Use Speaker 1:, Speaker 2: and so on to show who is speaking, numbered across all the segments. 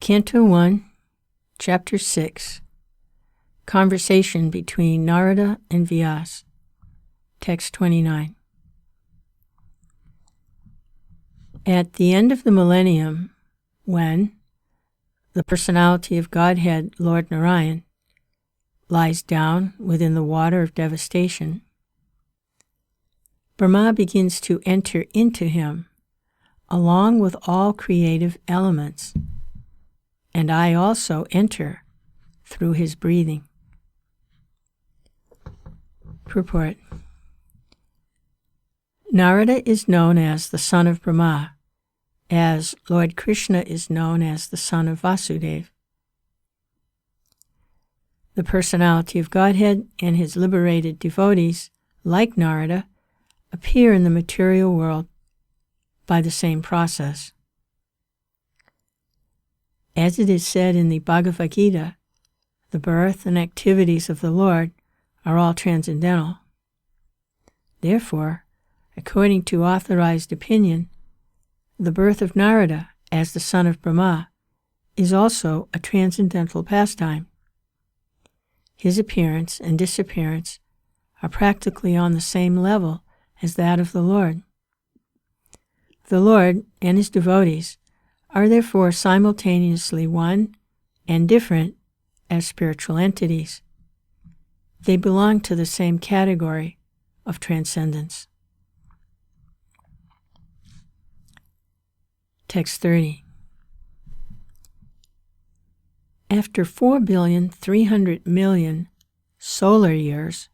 Speaker 1: Canto 1, Chapter 6, Conversation between Narada and Vyas, Text 29. At the end of the millennium, when the personality of Godhead, Lord Narayan, lies down within the water of devastation, Brahma begins to enter into him, along with all creative elements, and I also enter through his breathing. Purport. Narada is known as the son of Brahma, as Lord Krishna is known as the son of Vasudeva. The personality of Godhead and his liberated devotees, like Narada, appear in the material world by the same process. As it is said in the Bhagavad Gita, the birth and activities of the Lord are all transcendental. Therefore, according to authorized opinion, the birth of Narada as the son of Brahma is also a transcendental pastime. His appearance and disappearance are practically on the same level as that of the Lord. The Lord and his devotees are therefore simultaneously one and different as spiritual entities. They belong to the same category of transcendence. Text 30. After 4,300,000,000 solar years,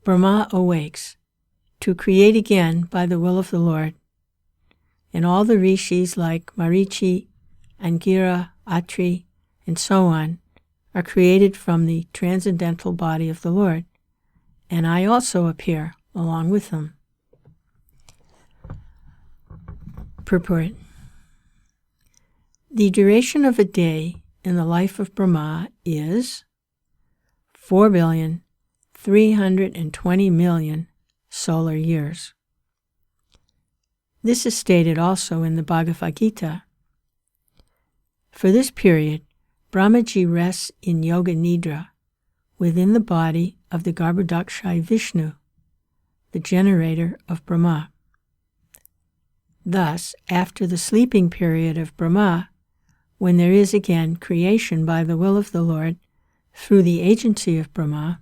Speaker 1: Brahma awakes to create again by the will of the Lord, and all the rishis like Marichi, Angira, Atri, and so on are created from the transcendental body of the Lord, and I also appear along with them. Purport. The duration of a day in the life of Brahma is 4,320,000,000 solar years. This is stated also in the Bhagavad Gita. For this period, Brahmaji rests in Yoga Nidra within the body of the Garbhodakshai Vishnu, the generator of Brahma. Thus, after the sleeping period of Brahma, when there is again creation by the will of the Lord through the agency of Brahma,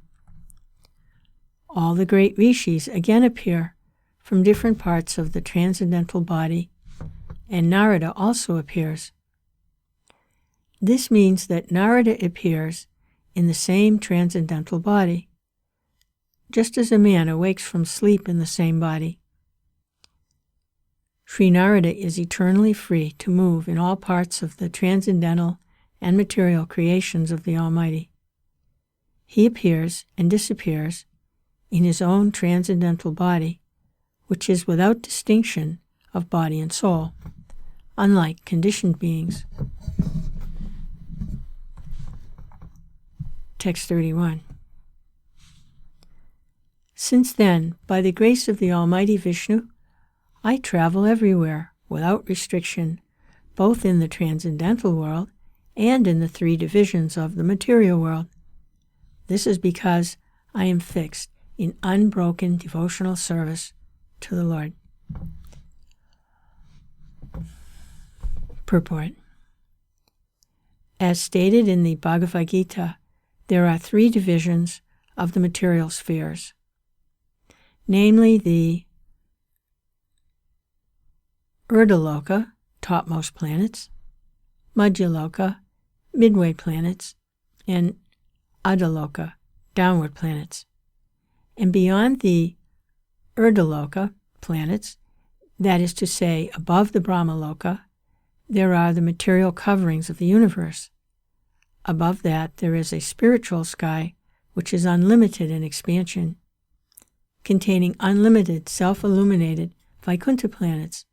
Speaker 1: all the great rishis again appear from different parts of the transcendental body, and Narada also appears. This means that Narada appears in the same transcendental body, just as a man awakes from sleep in the same body. Sri Narada is eternally free to move in all parts of the transcendental and material creations of the Almighty. He appears and disappears in his own transcendental body, which is without distinction of body and soul, unlike conditioned beings. Text 31. Since then, by the grace of the Almighty Vishnu, I travel everywhere without restriction, both in the transcendental world and in the three divisions of the material world. This is because I am fixed in unbroken devotional service to the Lord. Purport. As stated in the Bhagavad Gita, there are three divisions of the material spheres, namely the Urdhaloka, topmost planets, Madhyaloka, midway planets, and Adhaloka, downward planets. And beyond the Urdhaloka planets, that is to say, above the Brahmaloka, there are the material coverings of the universe. Above that, there is a spiritual sky which is unlimited in expansion, containing unlimited self-illuminated Vaikuntha planets,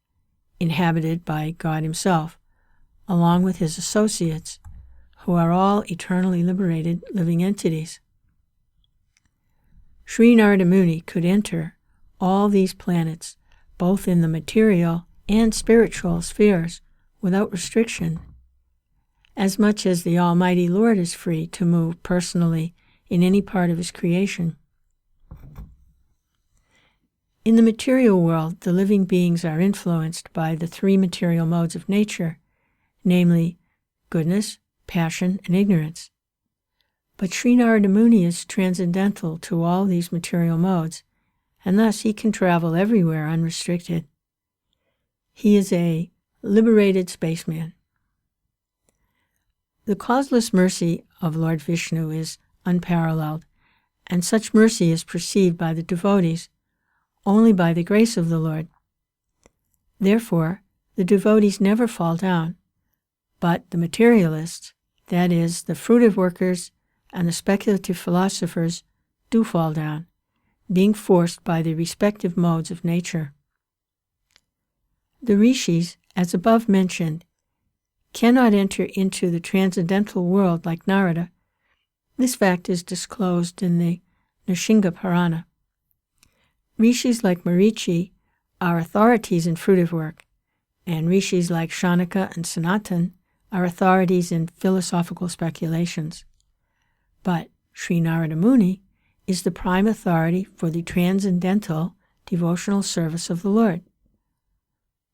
Speaker 1: inhabited by God himself, along with his associates, who are all eternally liberated living entities. Sri Narada Muni could enter all these planets, both in the material and spiritual spheres, without restriction, as much as the Almighty Lord is free to move personally in any part of his creation. In the material world, the living beings are influenced by the three material modes of nature, namely goodness, passion, and ignorance. But Sri Narada Muni is transcendental to all these material modes, and thus he can travel everywhere unrestricted. He is a liberated spaceman. The causeless mercy of Lord Vishnu is unparalleled, and such mercy is perceived by the devotees only by the grace of the Lord. Therefore, the devotees never fall down, but the materialists, that is, the fruitive workers and the speculative philosophers, do fall down, being forced by the respective modes of nature. The rishis, as above mentioned, cannot enter into the transcendental world like Narada. This fact is disclosed in the Nrsimha Purana. Rishis like Marichi are authorities in fruitive work, and rishis like Shanaka and Sanatan are authorities in philosophical speculations. But Sri Narada Muni is the prime authority for the transcendental devotional service of the Lord.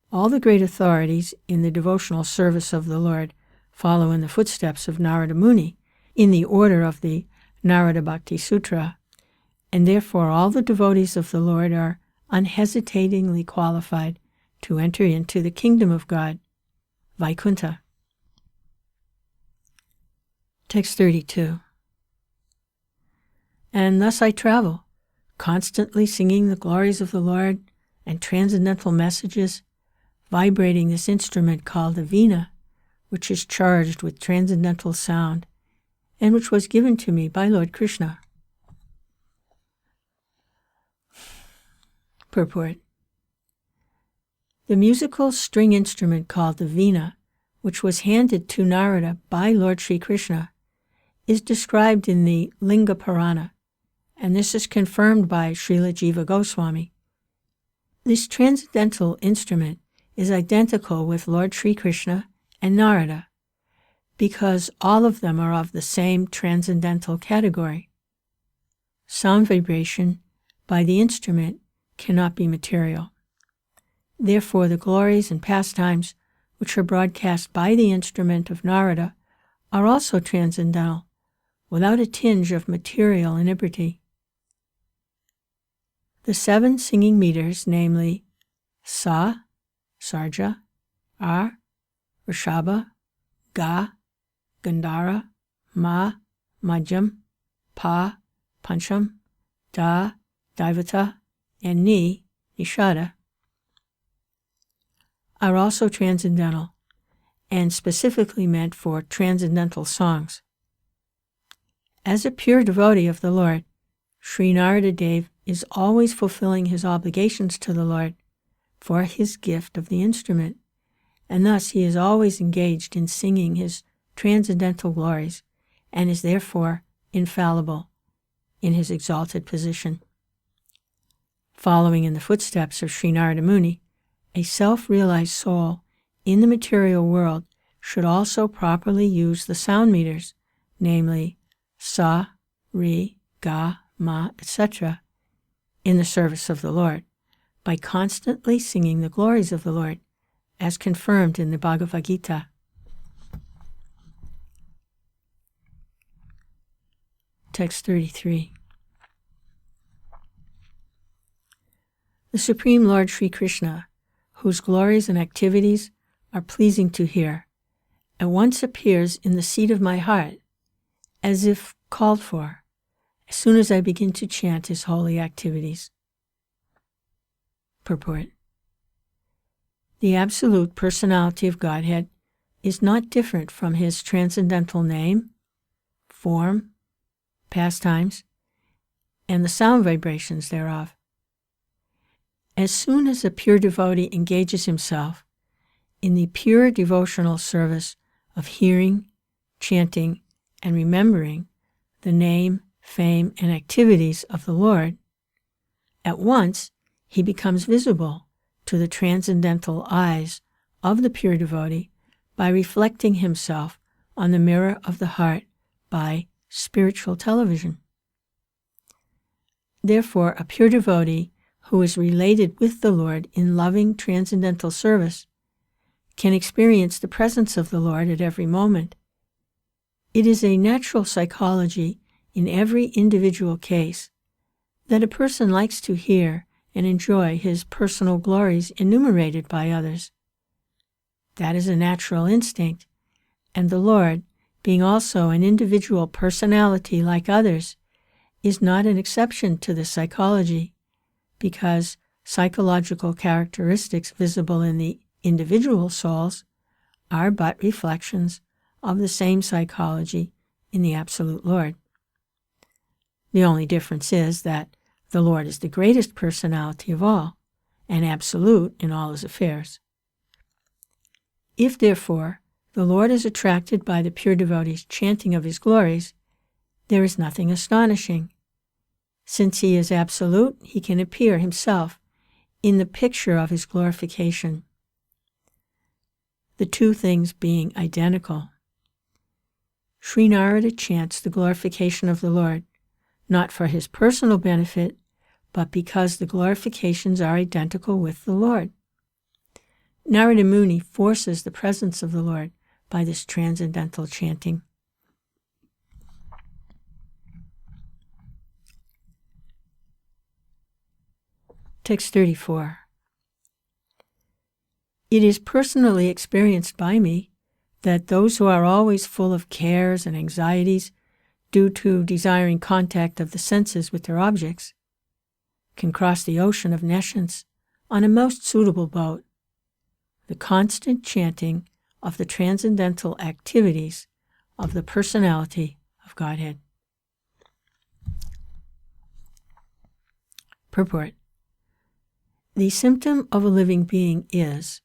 Speaker 1: All the great authorities in the devotional service of the Lord follow in the footsteps of Narada Muni in the order of the Narada Bhakti Sutra, and therefore all the devotees of the Lord are unhesitatingly qualified to enter into the kingdom of God, Vaikuntha. Text 32. And thus I travel, constantly singing the glories of the Lord and transcendental messages, vibrating this instrument called the veena, which is charged with transcendental sound, and which was given to me by Lord Krishna. Purport. The musical string instrument called the veena, which was handed to Narada by Lord Sri Krishna, is described in the Linga Purana, and this is confirmed by Srila Jiva Goswami. This transcendental instrument is identical with Lord Sri Krishna and Narada, because all of them are of the same transcendental category. Sound vibration by the instrument cannot be material. Therefore, the glories and pastimes which are broadcast by the instrument of Narada are also transcendental, without a tinge of material inebriety. The 7 singing meters, namely Sa, Sarja, Ar, Rishabha, Ga, Gandhara, Ma, Madhyam, Pa, Pancham, Da, Daivata, and Ni, Nishada, are also transcendental and specifically meant for transcendental songs. As a pure devotee of the Lord, Sri Narada Dev is always fulfilling his obligations to the Lord for his gift of the instrument, and thus he is always engaged in singing his transcendental glories and is therefore infallible in his exalted position. Following in the footsteps of Sri Narada Muni, a self-realized soul in the material world should also properly use the sound meters, namely Sa, Ri, Ga, Ma, etc., in the service of the Lord, by constantly singing the glories of the Lord, as confirmed in the Bhagavad Gita. Text 33. The Supreme Lord Sri Krishna, whose glories and activities are pleasing to hear, at once appears in the seat of my heart, as if called for, as soon as I begin to chant his holy activities. Purport. The absolute personality of Godhead is not different from his transcendental name, form, pastimes, and the sound vibrations thereof. As soon as a pure devotee engages himself in the pure devotional service of hearing, chanting, and remembering the name, fame, and activities of the Lord, at once he becomes visible to the transcendental eyes of the pure devotee by reflecting himself on the mirror of the heart by spiritual television. Therefore, a pure devotee who is related with the Lord in loving transcendental service can experience the presence of the Lord at every moment. It is a natural psychology in every individual case that a person likes to hear and enjoy his personal glories enumerated by others. That is a natural instinct, and the Lord, being also an individual personality like others, is not an exception to this psychology, because psychological characteristics visible in the individual souls are but reflections of the same psychology in the Absolute Lord. The only difference is that the Lord is the greatest personality of all, and absolute in all his affairs. If, therefore, the Lord is attracted by the pure devotee's chanting of his glories, there is nothing astonishing. Since he is absolute, he can appear himself in the picture of his glorification, the two things being identical. Sri Narada chants the glorification of the Lord, not for his personal benefit, but because the glorifications are identical with the Lord. Narada Muni forces the presence of the Lord by this transcendental chanting. Text 34. It is personally experienced by me that those who are always full of cares and anxieties due to desiring contact of the senses with their objects can cross the ocean of nescience on a most suitable boat. The constant chanting of the transcendental activities of the personality of Godhead. Purport. The symptom of a living being is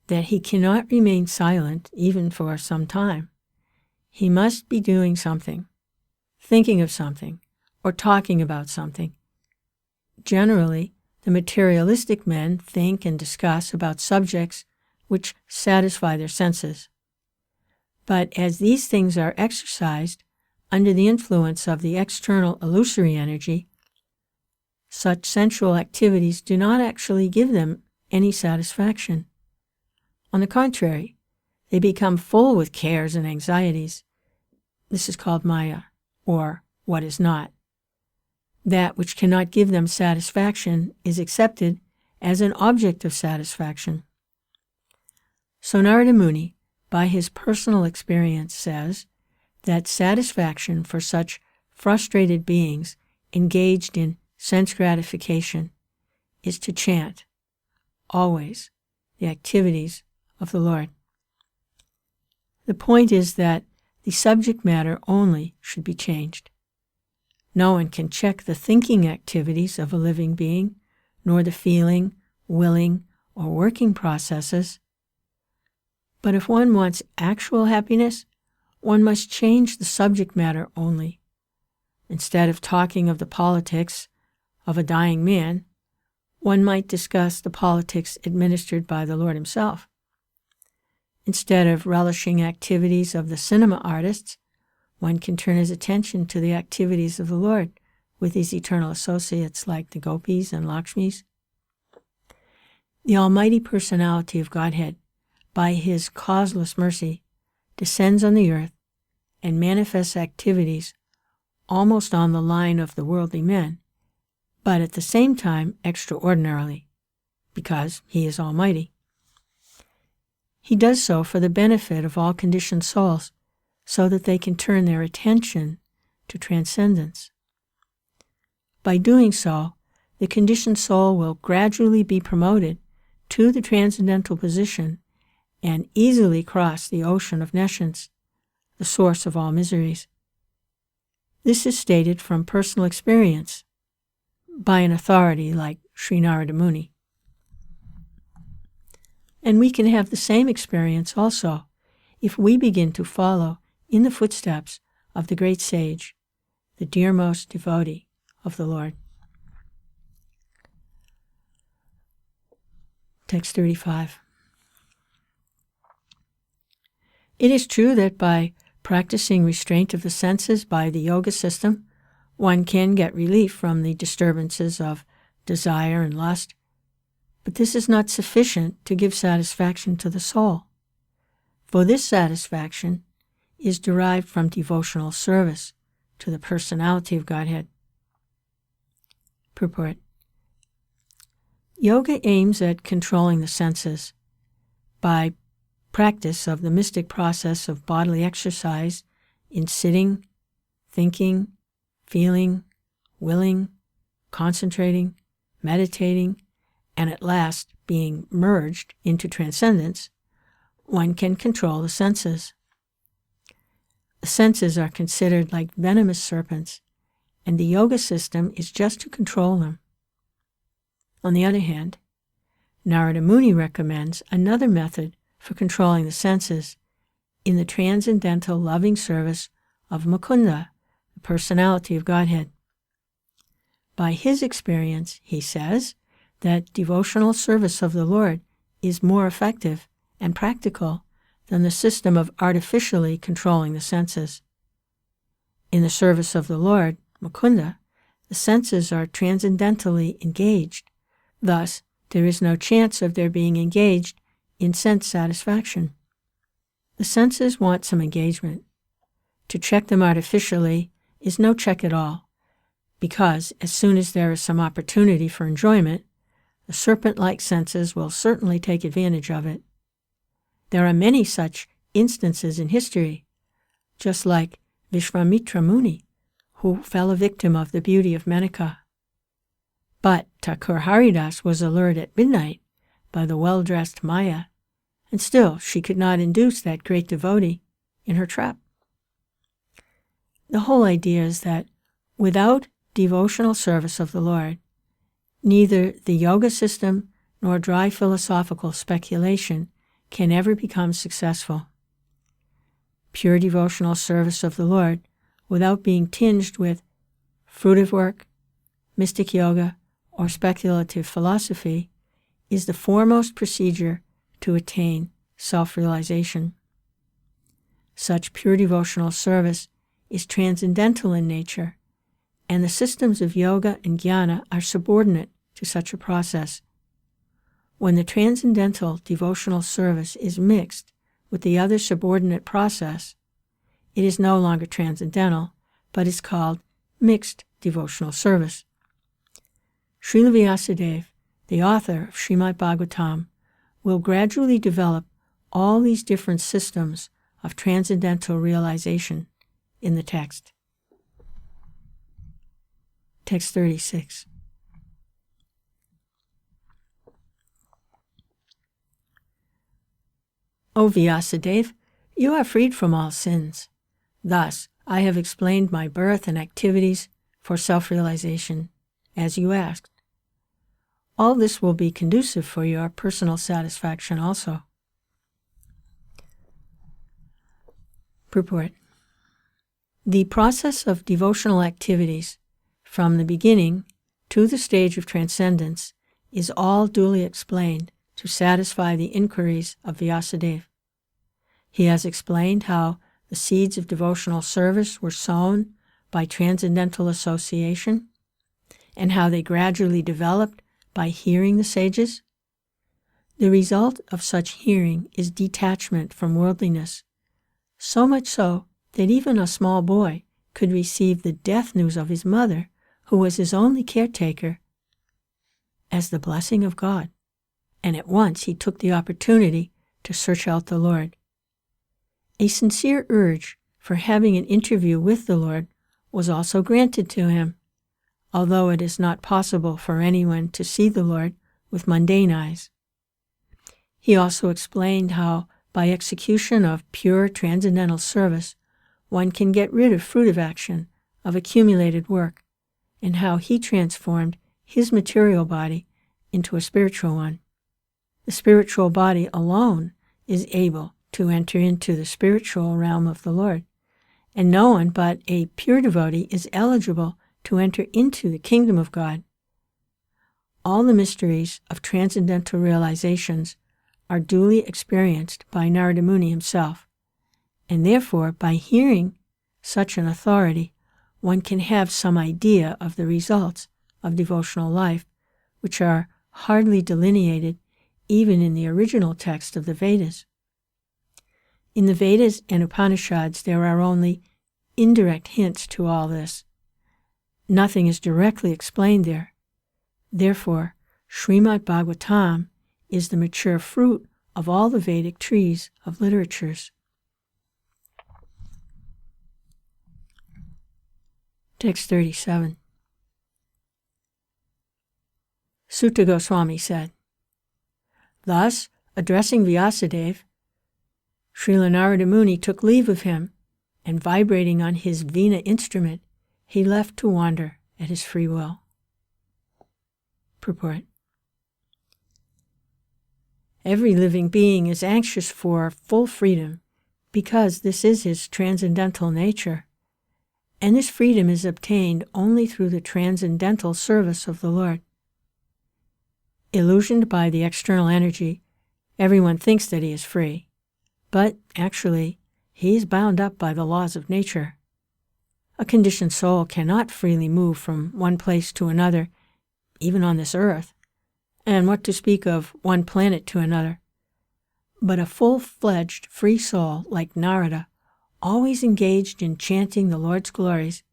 Speaker 1: that he cannot remain silent even for some time. He must be doing something, thinking of something, or talking about something. Generally, the materialistic men think and discuss about subjects which satisfy their senses. But as these things are exercised under the influence of the external illusory energy, such sensual activities do not actually give them any satisfaction. On the contrary, they become full with cares and anxieties. This is called Maya, or what is not. That which cannot give them satisfaction is accepted as an object of satisfaction. So Narada Muni, by his personal experience, says that satisfaction for such frustrated beings engaged in sense gratification is to chant, always, the activities of the Lord. The point is that the subject matter only should be changed. No one can check the thinking activities of a living being, nor the feeling, willing, or working processes. But if one wants actual happiness, one must change the subject matter only. Instead of talking of the politics of a dying man, one might discuss the politics administered by the Lord himself. Instead of relishing activities of the cinema artists, one can turn his attention to the activities of the Lord with his eternal associates like the gopis and Lakshmis. The Almighty Personality of Godhead, by his causeless mercy, descends on the earth and manifests activities almost on the line of the worldly men, but at the same time extraordinarily, because he is almighty. He does so for the benefit of all conditioned souls, so that they can turn their attention to transcendence. By doing so, the conditioned soul will gradually be promoted to the transcendental position and easily cross the ocean of nescience, the source of all miseries. This is stated from personal experience by an authority like Sri Narada Muni. And we can have the same experience also if we begin to follow in the footsteps of the great sage, the dearmost devotee of the Lord. Text 35. It is true that by practicing restraint of the senses by the yoga system, one can get relief from the disturbances of desire and lust, but this is not sufficient to give satisfaction to the soul, for this satisfaction is derived from devotional service to the personality of Godhead. Purport. Yoga aims at controlling the senses by practice of the mystic process of bodily exercise in sitting, thinking, feeling, willing, concentrating, meditating, and at last being merged into transcendence. One can control the senses. The senses are considered like venomous serpents, and the yoga system is just to control them. On the other hand, Narada Muni recommends another method for controlling the senses in the transcendental loving service of Mukunda, the personality of Godhead. By his experience, he says that devotional service of the Lord is more effective and practical than the system of artificially controlling the senses. In the service of the Lord, Mukunda, the senses are transcendentally engaged. Thus, there is no chance of their being engaged in sense satisfaction. The senses want some engagement. To check them artificially is no check at all, because as soon as there is some opportunity for enjoyment, the serpent-like senses will certainly take advantage of it. There are many such instances in history, just like Vishvamitra Muni, who fell a victim of the beauty of Menaka. But Thakur Haridas was allured at midnight by the well-dressed Maya, and still she could not induce that great devotee in her trap. The whole idea is that without devotional service of the Lord, neither the yoga system nor dry philosophical speculation can ever become successful. Pure devotional service of the Lord, without being tinged with fruitive work, mystic yoga, or speculative philosophy, is the foremost procedure to attain self-realization. Such pure devotional service is transcendental in nature, and the systems of yoga and jnana are subordinate to such a process. When the transcendental devotional service is mixed with the other subordinate process, it is no longer transcendental, but is called mixed devotional service. Srila Vyasadeva, the author of Srimad Bhagavatam, will gradually develop all these different systems of transcendental realization in the text. Text 36. O Vyasadeva, you are freed from all sins. Thus, I have explained my birth and activities for self-realization, as you asked. All this will be conducive for your personal satisfaction also. Purport. The process of devotional activities, from the beginning to the stage of transcendence, is all duly explained to satisfy the inquiries of Vyasadeva. He has explained how the seeds of devotional service were sown by transcendental association, and how they gradually developed by hearing the sages. The result of such hearing is detachment from worldliness, so much so that even a small boy could receive the death news of his mother, who was his only caretaker, as the blessing of God, and at once he took the opportunity to search out the Lord. A sincere urge for having an interview with the Lord was also granted to him, although it is not possible for anyone to see the Lord with mundane eyes. He also explained how, by execution of pure transcendental service, one can get rid of fruitive action, of accumulated work, and how he transformed his material body into a spiritual one. The spiritual body alone is able to enter into the spiritual realm of the Lord, and no one but a pure devotee is eligible to enter into the kingdom of God. All the mysteries of transcendental realizations are duly experienced by Narada Muni himself, and therefore, by hearing such an authority, one can have some idea of the results of devotional life, which are hardly delineated even in the original text of the Vedas. In the Vedas and Upanishads, there are only indirect hints to all this. Nothing is directly explained there. Therefore, Srimad Bhagavatam is the mature fruit of all the Vedic trees of literatures. Text 37. Sutta Goswami said, thus, addressing Vyasadeva, Srila Narada Muni took leave of him, and vibrating on his Veena instrument, he left to wander at his free will. Purport. Every living being is anxious for full freedom because this is his transcendental nature, and this freedom is obtained only through the transcendental service of the Lord. Illusioned by the external energy, everyone thinks that he is free, but actually he is bound up by the laws of nature. A conditioned soul cannot freely move from one place to another, even on this earth, and what to speak of one planet to another. But a full-fledged free soul like Narada, always engaged in chanting the Lord's glories,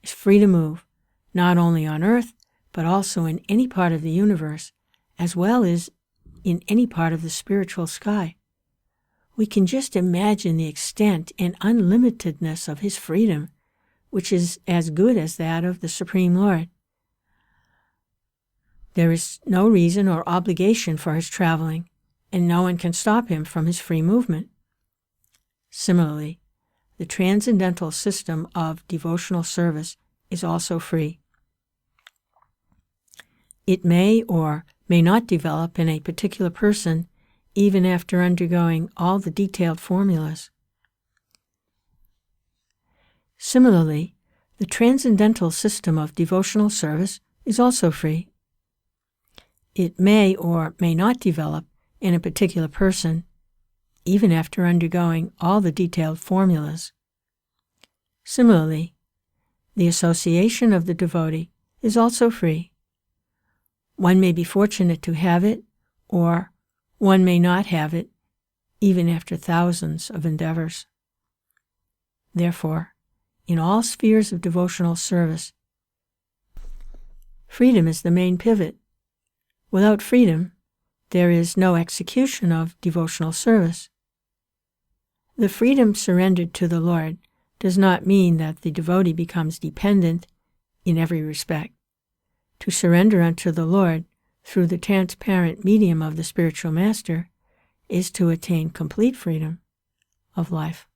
Speaker 1: is free to move, not only on earth, but also in any part of the universe, as well as in any part of the spiritual sky. We can just imagine the extent and unlimitedness of his freedom, which is as good as that of the Supreme Lord. There is no reason or obligation for his traveling, and no one can stop him from his free movement. Similarly, the transcendental system of devotional service is also free. It may or may not develop in a particular person even after undergoing all the detailed formulas. Similarly, the transcendental system of devotional service is also free. It may or may not develop in a particular person even after undergoing all the detailed formulas. Similarly, the association of the devotee is also free. One may be fortunate to have it, or one may not have it, even after thousands of endeavors. Therefore, in all spheres of devotional service, freedom is the main pivot. Without freedom, there is no execution of devotional service. The freedom surrendered to the Lord does not mean that the devotee becomes dependent in every respect. To surrender unto the Lord through the transparent medium of the spiritual master is to attain complete freedom of life.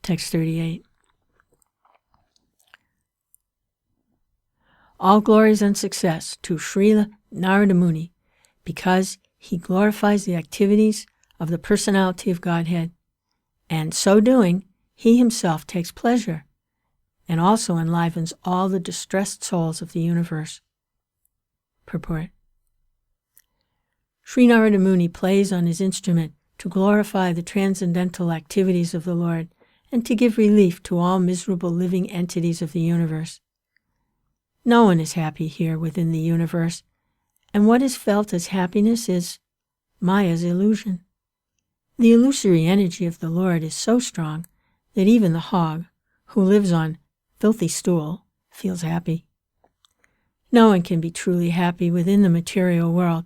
Speaker 1: Text 38. All glories and success to Srila Narada Muni, because he glorifies the activities of the personality of Godhead, and so doing, he himself takes pleasure, and also enlivens all the distressed souls of the universe. Purport. Sri Narada Muni plays on his instrument to glorify the transcendental activities of the Lord and to give relief to all miserable living entities of the universe. No one is happy here within the universe, and what is felt as happiness is Maya's illusion. The illusory energy of the Lord is so strong that even the hog, who lives on filthy stool, feels happy. No one can be truly happy within the material world.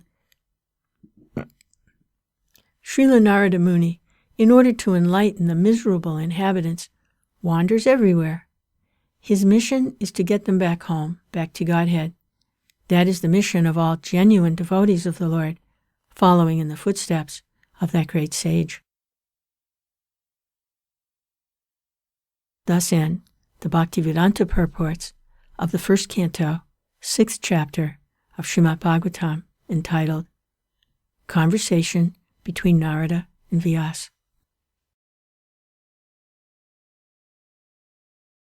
Speaker 1: Srila Narada Muni, in order to enlighten the miserable inhabitants, wanders everywhere. His mission is to get them back home, back to Godhead. That is the mission of all genuine devotees of the Lord, following in the footsteps of that great sage. Thus end the Bhaktivedanta purports of the first canto, 6th chapter of Srimad Bhagavatam, entitled Conversation between Narada and Vyasa.